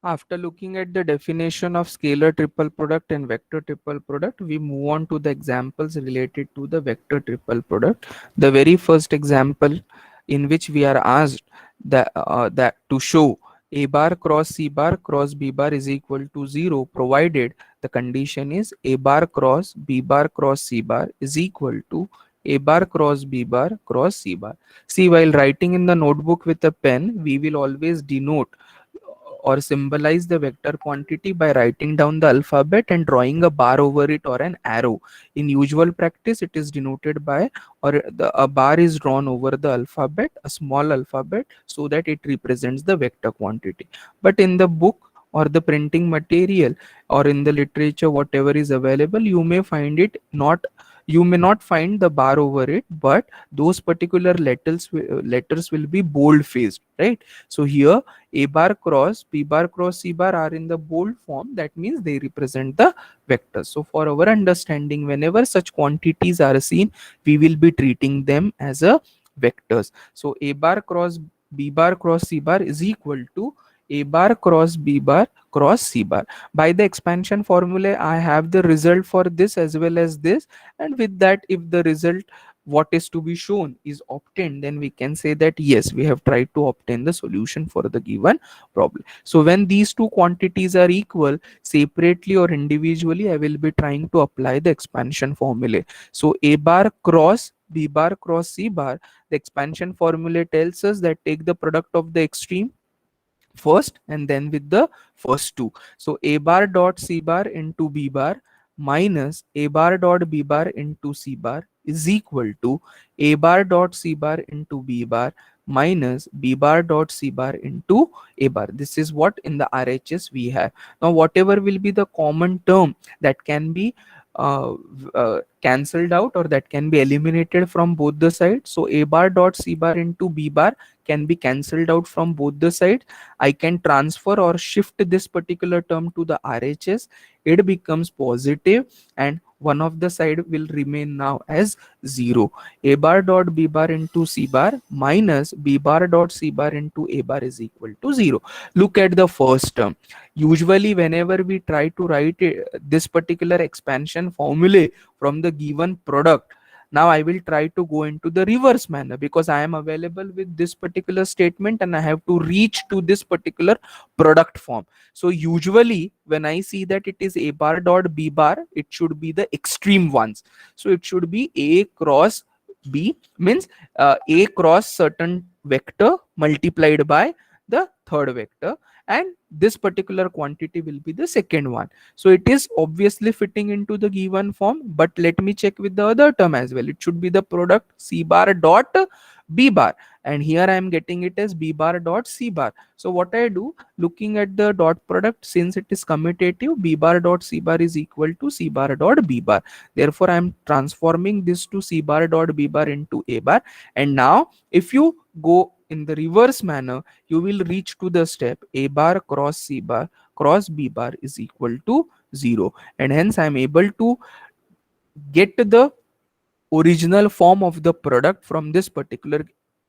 After looking at the definition of scalar triple product and vector triple product, we move on to the examples related to the vector triple product. The very first example in which we are asked that to show a bar cross c bar cross b bar is equal to 0, provided the condition is a bar cross b bar cross c bar is equal to a bar cross b bar cross c bar. See, while writing in the notebook with a pen, we will always denote or symbolize the vector quantity by writing down the alphabet and drawing a bar over it or an arrow. In usual practice, it is denoted by, a bar is drawn over the alphabet, a small alphabet, so that it represents the vector quantity. But in the book or the printing material or in the literature, whatever is available, you may not find the bar over it, but those particular letters will be bold faced, right? So here a bar cross b bar cross c bar are in the bold form. That means they represent the vectors. So for our understanding, whenever such quantities are seen, we will be treating them as a vectors. So a bar cross b bar cross c bar is equal to a bar cross b bar cross c bar. By the expansion formula, I have the result for this as well as this, and with that, if the result what is to be shown is obtained, then we can say that yes, we have tried to obtain the solution for the given problem. So when these two quantities are equal, separately or individually, I will be trying to apply the expansion formula. So a bar cross b bar cross c bar, the expansion formula tells us that take the product of the extreme first and then with the first two. So a bar dot c bar into b bar minus a bar dot b bar into c bar is equal to a bar dot c bar into b bar minus b bar dot c bar into a bar. This is what in the RHS we have. Now whatever will be the common term that can be cancelled out or that can be eliminated from both the sides. So a bar dot c bar into b bar can be cancelled out from both the sides. I can transfer or shift this particular term to the RHS. It becomes positive and one of the side will remain now as 0. A bar dot b bar into c bar minus b bar dot c bar into a bar is equal to 0. Look at the first term. Usually whenever we try to write this particular expansion formula from the given product, now I will try to go into the reverse manner because I am available with this particular statement and I have to reach to this particular product form. So usually when I see that it is a bar dot b bar, it should be the extreme ones. So it should be a cross b, means a cross certain vector multiplied by the third vector, and this particular quantity will be the second one. So it is obviously fitting into the given form, but let me check with the other term as well. It should be the product c bar dot b bar, and here I am getting it as b bar dot c bar. So what I do, looking at the dot product, since it is commutative, b bar dot c bar is equal to c bar dot b bar. Therefore I am transforming this to c bar dot b bar into a bar, and now if you go in the reverse manner, you will reach to the step a bar cross c bar cross b bar is equal to 0, and hence I am able to get the original form of the product from this particular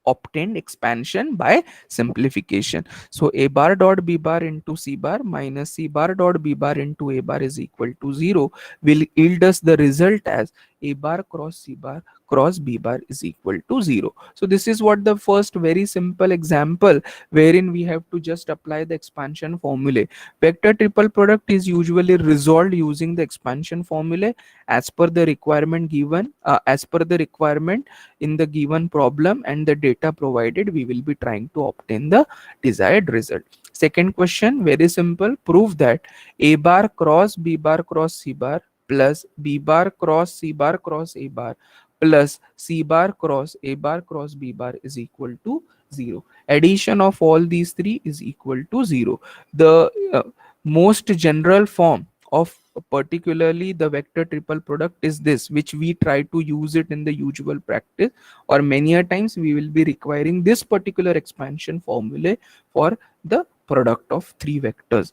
obtained expansion by simplification. So a bar dot b bar into c bar minus c bar dot b bar into a bar is equal to 0 will yield us the result as a bar cross c bar cross b bar is equal to 0. So this is what the first very simple example wherein we have to just apply the expansion formula. Vector triple product is usually resolved using the expansion formula as per the requirement given, as per the requirement in the given problem and the data provided. We will be trying to obtain the desired result. Second question, very simple. Prove that a bar cross b bar cross c bar plus b bar cross c bar cross a bar plus c bar cross a bar cross b bar is equal to 0. Addition of all these three is equal to 0. The most general form of particularly the vector triple product is this, which we try to use it in the usual practice, or many a times we will be requiring this particular expansion formula for the product of three vectors.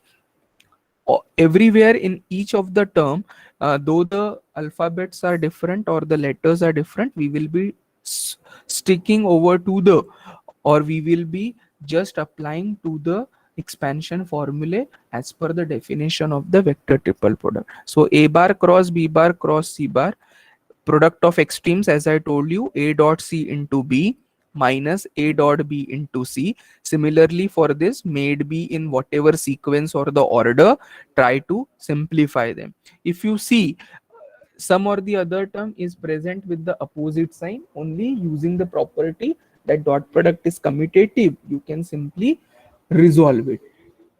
Everywhere in each of the term, though the alphabets are different or the letters are different, we will be sticking over to the or we will be just applying to the expansion formula as per the definition of the vector triple product. So a bar cross b bar cross c bar, product of extremes, as I told you, a dot c into b minus a dot b into c. Similarly for this, made be in whatever sequence or the order, try to simplify them. If you see, some or the other term is present with the opposite sign, only using the property that dot product is commutative, you can simply resolve it.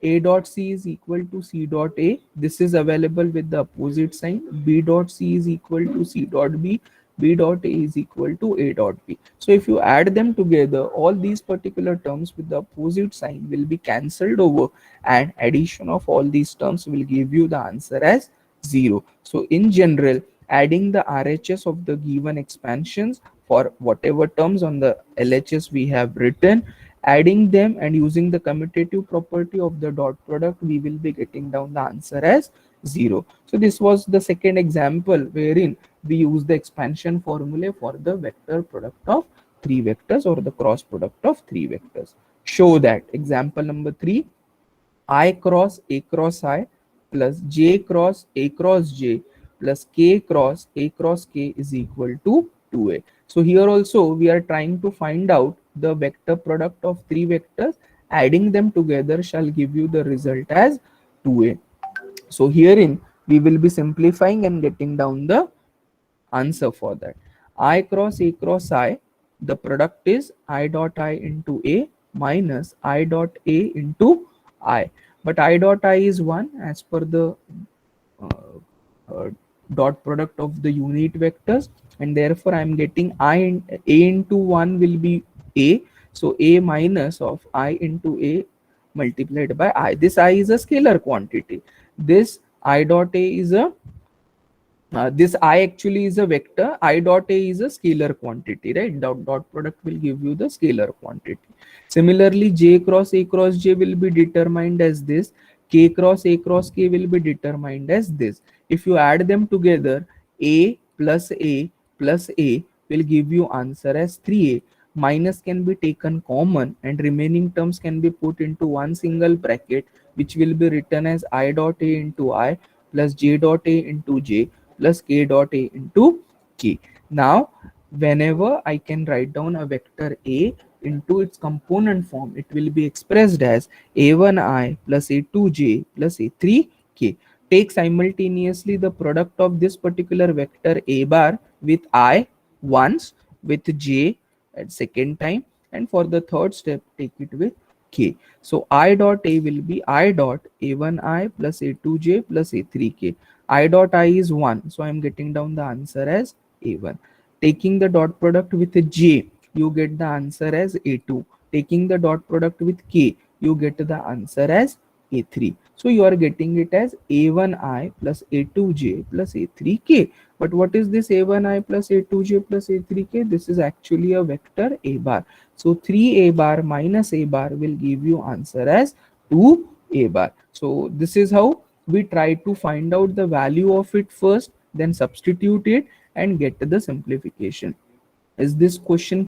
A dot c is equal to c dot a, this is available with the opposite sign. B dot c is equal to c dot b, b dot a is equal to a dot b. So if you add them together, all these particular terms with the opposite sign will be cancelled over, and addition of all these terms will give you the answer as 0. So in general, adding the RHS of the given expansions for whatever terms on the LHS we have written, adding them and using the commutative property of the dot product, we will be getting down the answer as 0. So this was the second example wherein we use the expansion formula for the vector product of three vectors or the cross product of three vectors. Show that. Example number 3, I cross A cross I plus J cross A cross J plus K cross A cross K is equal to 2A. So here also we are trying to find out the vector product of three vectors. Adding them together shall give you the result as 2A. So herein we will be simplifying and getting down the answer for that. I cross A cross I, the product is I dot I into A minus I dot A into I. But I dot I is 1 as per the uh, uh, dot product of the unit vectors, and therefore I am getting A into 1 will be A. So A minus of I into A multiplied by I. This I is a scalar quantity. This I dot A is a this I actually is a vector. I dot A is a scalar quantity, right? Dot product will give you the scalar quantity. Similarly, J cross A cross J will be determined as this. K cross A cross K will be determined as this. If you add them together, A plus A will give you answer as 3A. Minus can be taken common and remaining terms can be put into one single bracket, which will be written as I dot A into I plus J dot A into J plus K dot A into K. Now, whenever I can write down a vector A into its component form, it will be expressed as A1I plus A2J plus A3K. Take simultaneously the product of this particular vector A bar with I once, with J at second time, and for the third step take it with K. So I dot A will be I dot A1I plus A2J plus A3K. I dot I is 1, so I am getting down the answer as A1. Taking the dot product with J, you get the answer as A2. Taking the dot product with K, you get the answer as A3. So you are getting it as A1I plus A2J plus A3K. But what is this A1I plus A2J plus A3K? This is actually a vector A bar. So 3A bar minus A bar will give you answer as 2A bar. So this is how we try to find out the value of it first, then substitute it and get the simplification. Is this question